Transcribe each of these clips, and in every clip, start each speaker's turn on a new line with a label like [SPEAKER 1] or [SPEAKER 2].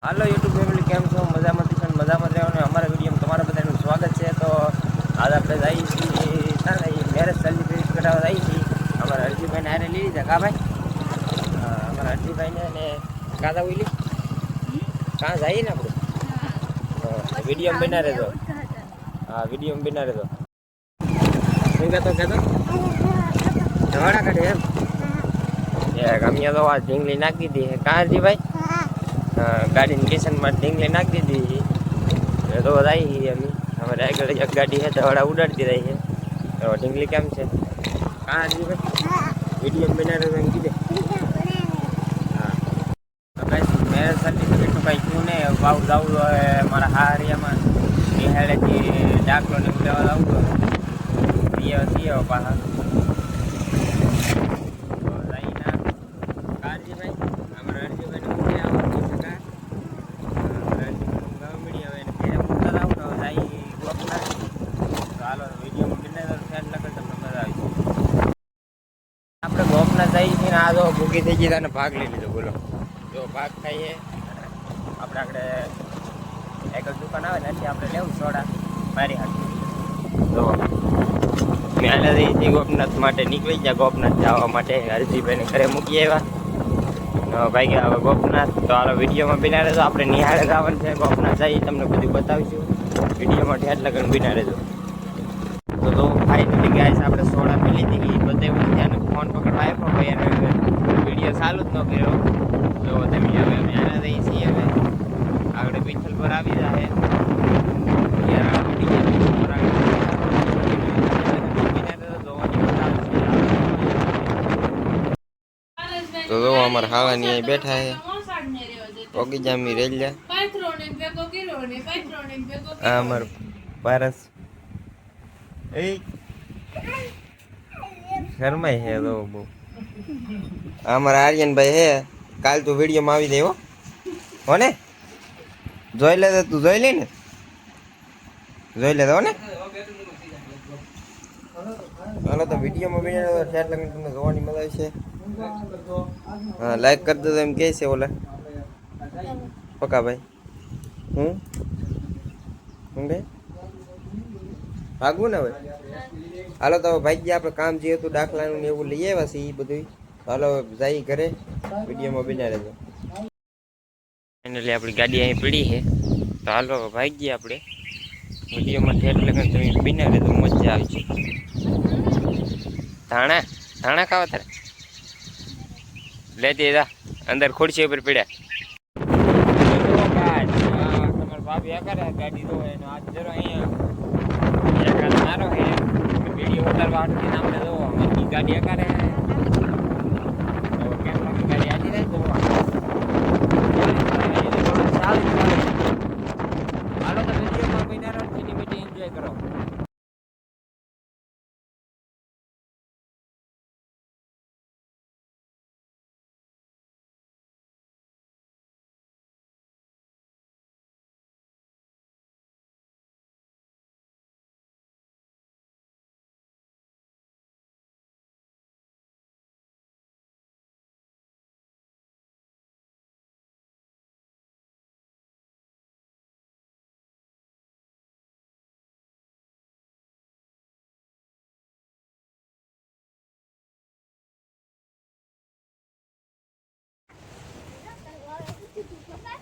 [SPEAKER 1] હાલો YouTube family, કેમ છો? મજામાં છે? મજામાં રહેવાનું અમારા વિડીયોમાં તમારા બધાનું સ્વાગત છે. તો આજે આપણે જઈએ છીએ મેરેજ સેલિબ્રેટ કરાવવા જઈએ છીએ. અમારા હરજીભાઈને હારે લઈ લીધા કા ભાઈ? હા, અમારા હરજીભાઈને અને કાદા ઉલી કાં જઈએ ને આપણે વિડીયો બના રહેજો. હા, વિડીયો બના રહેજો. શું કહેતો ધવાડા કાઢે એમ ગમ્યા તો આ ઢીંગલી નાખી દીધી કાં હરજીભાઈ? ગાડીની સ્ટેશનમાં ઢીંગલી નાખી દીધી તો આવી અમે અમારે આગળ એક ગાડી છે ધવાડા ઉડાડતી રહી છે. તો ઢીંગલી કેમ છે? કાં હરજીભાઈ વિડીયો બનાવે એમ કીધે. હા, તો કાંઈ મેરેજ સર્ટિફિકેટ તો કાંઈ થયું નહીં. ભાવ જવું હોય મારા હારિયામાં નિહાળેથી દાખલો ને લેવા જવું હોય છીએ પાછા આપણે ગોપના જઈએ છીએ ને આ જો ભૂગી થઈ ગઈ તને ભાગ લઈ લીધો. બોલો જો ભાગ ખાઈએ આપણે એક જ દુકાન આવે ને એટલે આપણે લેવું સોડા મારી હાથ તો મેં ગોપનાથ માટે નીકળી ગયા. ગોપનાથ જવા માટે હરજીભાઈને ઘરે મૂકી આવ્યા ભાઈ ગયા હવે ગોપનાથ. તો હાલો વિડીયોમાં બિના રહેજો. આપણે નિહાળે જવાનું છે ગોપનાથ જઈએ તમને બધું બતાવીશું વિડીયોમાં ઠેઠ લગન બિના રહેજો. તો ફાઇનલી ગાઈસ આપણે સોડા પી લીધી બતાવ્યું ત્યાંનો ફોન પકડવા આપ્યો ભાઈ અને વિડીયો ચાલુ જ ન કર્યો. તો તમે હવે અમે આના જઈએ છીએ. હવે આગળ પિથલ પર આવી જાય તો જો અમારા ખાવાની અહીં બેઠા છે ઓગી જામી રેલ્યા. આ અમાર પારસ એ શરમાય છે તો બહુ. અમારા આર્યનભાઈ હે કાલ તું વિડીયોમાં આવી દે હો ને જોઈ લે તું જોઈ લે ને જોઈ લે હો ને. હાલો તો વિડીયોમાં બી ઠેઠ લગન તમને જોવાની મજા આવશે. હા, લાઈક કરી દો એમ કે છે ઓલા પકા ભાઈ. હું કે ભાગવું ને હવે. હાલો તો ભાઈ ગયા આપણે કામ જે હતું દાખલાનું ને એવું લઈ આવ્યા છે એ બધું. હાલો જઈ ઘરે વિડીયોમાં બિના રહેજો. ફાઇનલી આપણી ગાડી અહીં પડી છે તો હાલો ભાઈ ગયા આપણે વિડીયોમાં ઠેઠ લગન તમે બિના રહેજો મજા આવી છે. ધાણા ખાવા તારે લેતી જા અંદર ખુરશી ઉપર પડ્યા. તમારા ભાભી આકાર ગાડી તો આજ જરો અહીંયા મારો હે વિડીયો ઉતારવા હાટથી આપણે જો ગાડી આકારે કેમ ગાડી આજી રહી તો હાલો તો વિડીયોમાં બિના રહો એની એન્જોય કરો.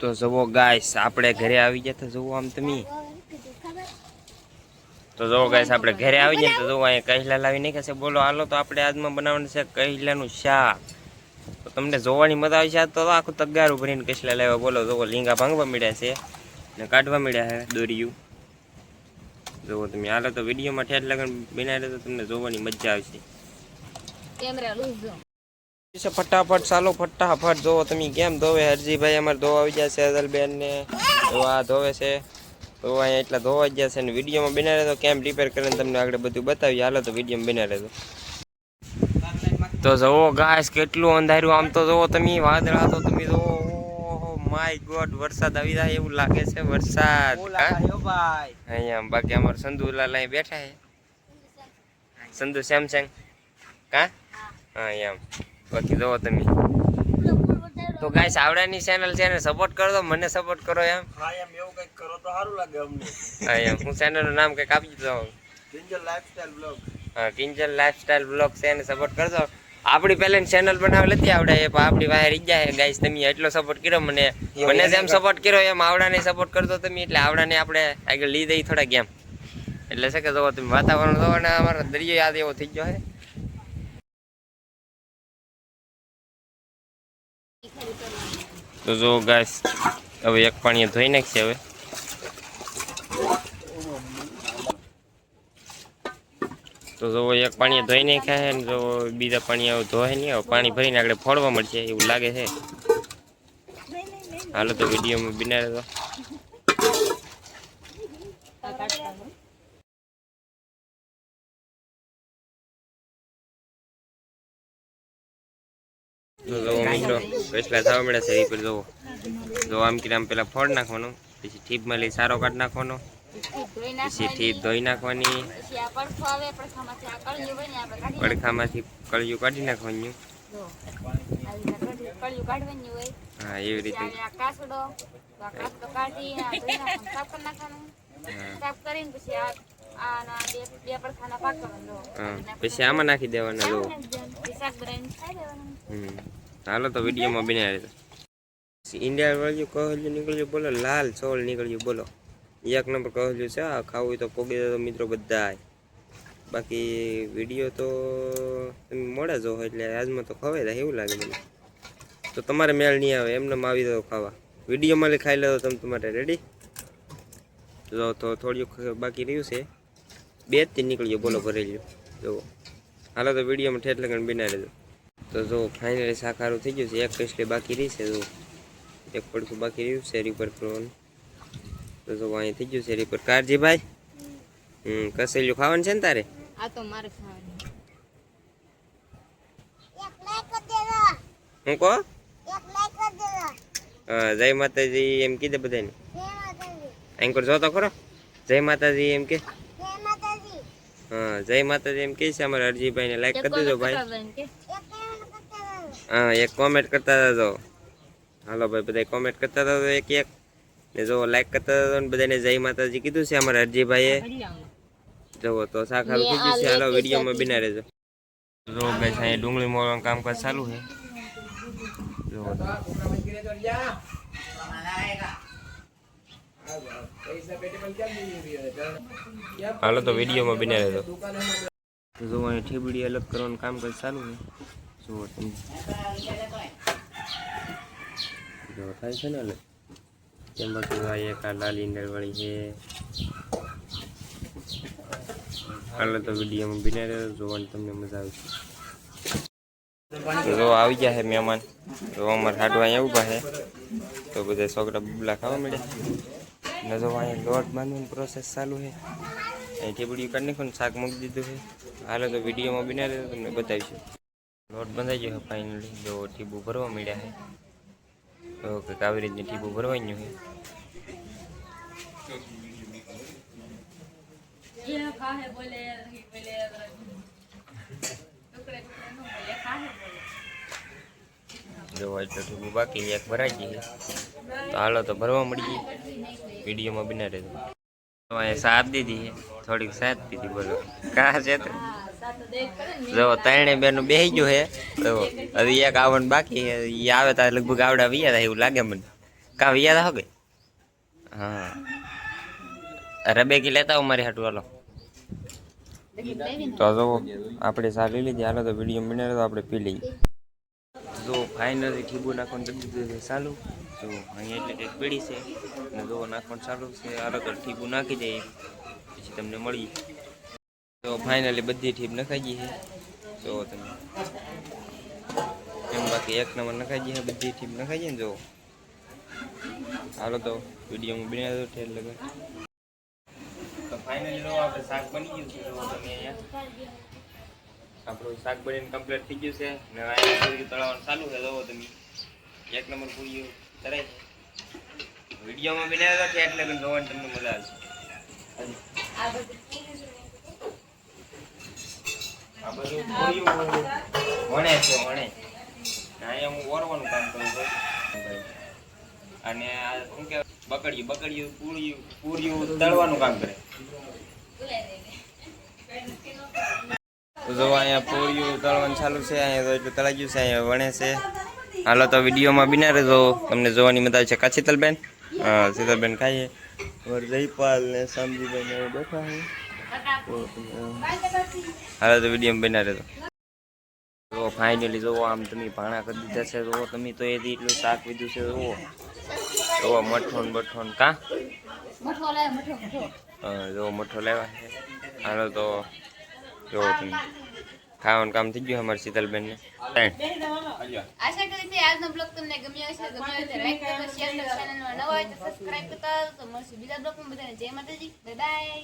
[SPEAKER 1] તો જુઓ ગાઈસ આપણે ઘરે આવી ગયા. તો જુઓ આમ તમે તો જુઓ ગાઈસ આપણે ઘરે આવી જાય તો જુઓ અહીંયા કહીલા લાવી નહીં કહેશે. બોલો હાલો તો આપણે આજમાં બનાવવાનું છે કહીલાનું શાક. તો તમને જોવાની મજા આવી છે. તો આખું તગારું ભરીને કહીલા લાવ્યા. બોલો જુઓ લીંગા ભાંગવા મળ્યા છે ને કાઢવા મળ્યા છે દોરિયું. જુઓ તમે હાલો તો વિડીયોમાં ઠેઠ લગન બનાવી તો તમને જોવાની મજા આવશે. ફટાફટ ચાલો ફટાફટ જોવો તમે કેમ ધોવે હરજીભાઈ અમારે ધોવા આવી ગયા છે. અદલબેન ને આ ધોવે છે તો અહીંયા એટલા ધોવા ગયા છે ને વિડીયોમાં બનાવી રહેતો કેમ રિપેર કરીને તમને આગળ બધું બતાવી. હાલો તો વિડીયોમાં બનાવી રહેતો. તો જુઓ ગાઈસ કેટલું અંધાર્યું આમ તો જુઓ તમે વાદળા તો તમે જુઓ માય ગોડ વરસાદ આવી જાય એવું લાગે છે. વરસાદ અહીંયા બાકી અમારે સંધુલાલ અહીં બેઠા છે. સંધુ સેમસંગ કા હા એમ બાકી જોવો તમે તો ગાઈસ આવડાની ચેનલ છે ને સપોર્ટ કરો તો મને સપોર્ટ કરો એમ.
[SPEAKER 2] હા એમ એવું કંઈક કરો તો સારું લાગે અમને.
[SPEAKER 1] હા એમ હું ચેનલનું નામ કંઈક આપી દઉં.
[SPEAKER 2] Kinjal lifestyle blog.
[SPEAKER 1] હા કિંજલ લાઈફસ્ટાઈલ બ્લોગ છે એને સપોર્ટ કરજો. આપણી પહેલાની ચેનલ બનાવેલી હતી આવડે એ આપણી પાસે રહી જાય ગાઈસ. તમે એટલો સપોર્ટ કર્યો મને જેમ સપોર્ટ કર્યો એમ આવડાને સપોર્ટ કરતો તમે એટલે આવડાને આપણે આગળ લઈ દઈ થોડા ગેમ. એટલે છે કે જો તમે વાતાવરણ જોવો ને અમારો દરિયો યાદ એવો થઈ ગયો છે. તો જો ગાઈસ હવે એક પાણીએ ધોઈ નાખશે હવે. તો જો એક પાણીએ ધોઈ નાખ્યા છે ને જો બીજા પાણી હવે ધોય નહીં. હવે પાણી ભરીને આગળ ફોડવા મળશે એવું લાગે છે. હાલો તો વિડીયોમાં બિના રહેતો. મિત્રો કેટલા થવા મળે છે એ પર જોવો. જો આમ કે આમ પેલા ફોડ નાખવાનો, પછી ઠીપમાં લઈ સારો કાઢી નાખવાનો, પછી ઠીપ ધોઈ નાખવાની, પડખામાંથી કળિયું કાઢી નાખવાનું. હા એવી રીતે પછી આમાં નાખી દેવાના. જો હાલો તો વિડીયોમાં બિના રહેતો. ઇન્ડિયા વાળું કહ્યું નીકળ્યું બોલો, લાલ ચોળ નીકળ્યું બોલો. એક નંબર કહ્યું છે. આ ખાવું હોય તો પોગી દો મિત્રો બધા. બાકી વિડીયો તો તમે મોડે જો એટલે આજમાં તો ખવાય જાય એવું લાગે મને. તો તમારે મેળ નહીં આવે એમને આવી દો ખાવા. વિડીયોમાં લઈ ખાઈ લો તમે તમારે રેડી. જો તો થોડું બાકી રહ્યું છે. 2 જ નીકળ્યું બોલો ભરેલું. જો હાલો તો વિડીયોમાં ઠેઠ લગન બિના રહેજો. તો જો ફાઇનલી શાક સારું થઈ ગયું છે. એક કસલી બાકી રહી છે. જો એક પડખું બાકી રહ્યું છે રીપર કરવાનું. તો જો અહીં થઈ ગયું છે રીપર. કારજીભાઈ કસેલું ખાવાનું છે ને તારે?
[SPEAKER 3] આ તો મારે ખાવાનું.
[SPEAKER 1] હું કહો જય માતાજી એમ કીધે બધાને. એન્કર જો તો ખરો જય માતાજી એમ કે. હા જય માતાજી એમ કે છે. અમારા અરજીભાઈ ને લાઈક કરી દેજો ભાઈ. હા એક કોમેન્ટ કરતા જજો. હાલો ભાઈ બધા કોમેન્ટ કરતા હતા એક એક ને જો લાઈક કરતા હતા ને બધાને જય માતાજી કીધું છે અમારા અરજીભાઈએ. જવો તો શાક હારું થઈ ગયું છે. હાલો વિડીયોમાં બિના રહેજો. જો ગાઈસ અહીંયા ડુંગળી મોરવાનું કામકાજ ચાલુ છે. જો હાલો તો વિડીયોમાં બિના રહેજો. જો અહીં ઠીબડી અલગ કરવાનું કામકાજ ચાલુ છે. જુઓ તમે જો થાય છે ને અલગ. તેમ બાકી એક આ લાલ ઈંડળવાળી છે. હાલો તો વિડીયોમાં બિના રહેજો. જોવાની તમને મજા આવશે. તો જો આવી ગયા છે મહેમાન. તો અમારા હાડવા અહીંયા ઊભા છે. તો બધા છોકરા બબલા ખાવા મળે ને. જો અહીંયા લોટ બાંધવાની પ્રોસેસ ચાલુ છે. અહીં ઠીબડી કાઢી નાખો ને શાક મૂકી દીધું છે. હાલો તો વિડીયોમાં બિના રહેજો તમને બતાવીશું. લોટ બંધાઈ ગયો છે ફાઇનલી. જો ઠીબું ભરવા મળ્યા છે. તો કંઈક આવી રીતની ઠીબું ભરવાનું છે. જો એટલે ઠીબું બાકી એક ભરાઈ ગઈ છે. તો હાલો તો ભરવા મળી વિડીયોમાં બિના રહેજો. અહીંયા સાથ દીધી છે. થોડીક સાથ દીધી બોલો કાં છે તો જો 3 બેનું બેસી ગયું છે. તો હજી એક આવવાનું બાકી છે. એ આવે તો લગભગ આવડા વિયા થાય એવું લાગે મને. કાં વિયા હો ગઈ? હા રબેકી લેતા આવો મારી હાટું. હાલો તો જો આપણે સા લઈ લીધી. હાલો તો વિડીયો બને તો આપણે પી લઈએ. જો ફાઇનલી ઠીબું નાખવાનું કરી દીધું છે ચાલુ. જો અહીંયા એટલે કંઈક પીડી છે અને જો નાખવાનું ચાલુ છે. હાલો તો ઠીબું નાખી દઈએ પછી તમને મળીએ. તો ફાઇનલી બધી ઠીપ નખાઈ ગઈ છે. જો તમે એમ બાકી એક નંબર નખાઈ ગઈ છે. બધી ઠીપ નખાઈ ગઈ ને. જો હાલો તો વિડીયોમાં બની દો ઠેર લગે. તો ફાઇનલી જો આપણે શાક બની ગયું છે. જો તમે અહીંયા આપણું શાક બનીને કમ્પ્લીટ થઈ ગયું છે ને અહીંયા પૂરી તળાવવાનું ચાલુ છે. જો તમે એક નંબર પૂરી તળાઈ છે. વિડીયોમાં બની દો ઠેર લગે જોવાની તમને મજા આવશે. આ બધું પૂરી વણે છે વણે. અહીંયા હું ઓરવાનું કામ કરું છું. અને આ શું કે બકડિયું પૂરિયું તળવાનું કામ કરે. તો જો અહીંયા પૂરિયું તળવાનું ચાલુ છે. અહીંયા તો એટલું તળાઈ ગયું છે. અહીંયા વણે છે. હાલો તો વિડીયોમાં બિના રહેજો, તમને જોવાની મજા આવે છે. કા શીતલબેન? હા, શીતલબેન ખાઈએ. જયપાલ ને શામજીભાઈ ને બેઠા છે. હાલો તો વિડીયોમાં બિના રહેજો. તો ફાઇનલી જોવો આમ તમે ભાણા કરી દીધા છે. જોવો તમે તો એથી એટલું શાક લીધું છે. જોવો મઠોન બઠોન કા જો મઠો લેવા છે. હાલો તો જોવો તમે ખાવાનું કામ થઈ ગયું અમારે શીતલબેન ને.
[SPEAKER 3] આશા કરી છે આજનો બ્લોગ તમને ગમ્યો હશે. ગમ્યો હોય તો લાઈક કરો, શેર કરો, ચેનલમાં નવા હોય તો સબસ્ક્રાઇબ કરતા. તો મળશું બીજા બ્લોગમાં. બધાને જય માતાજી, બાય બાય.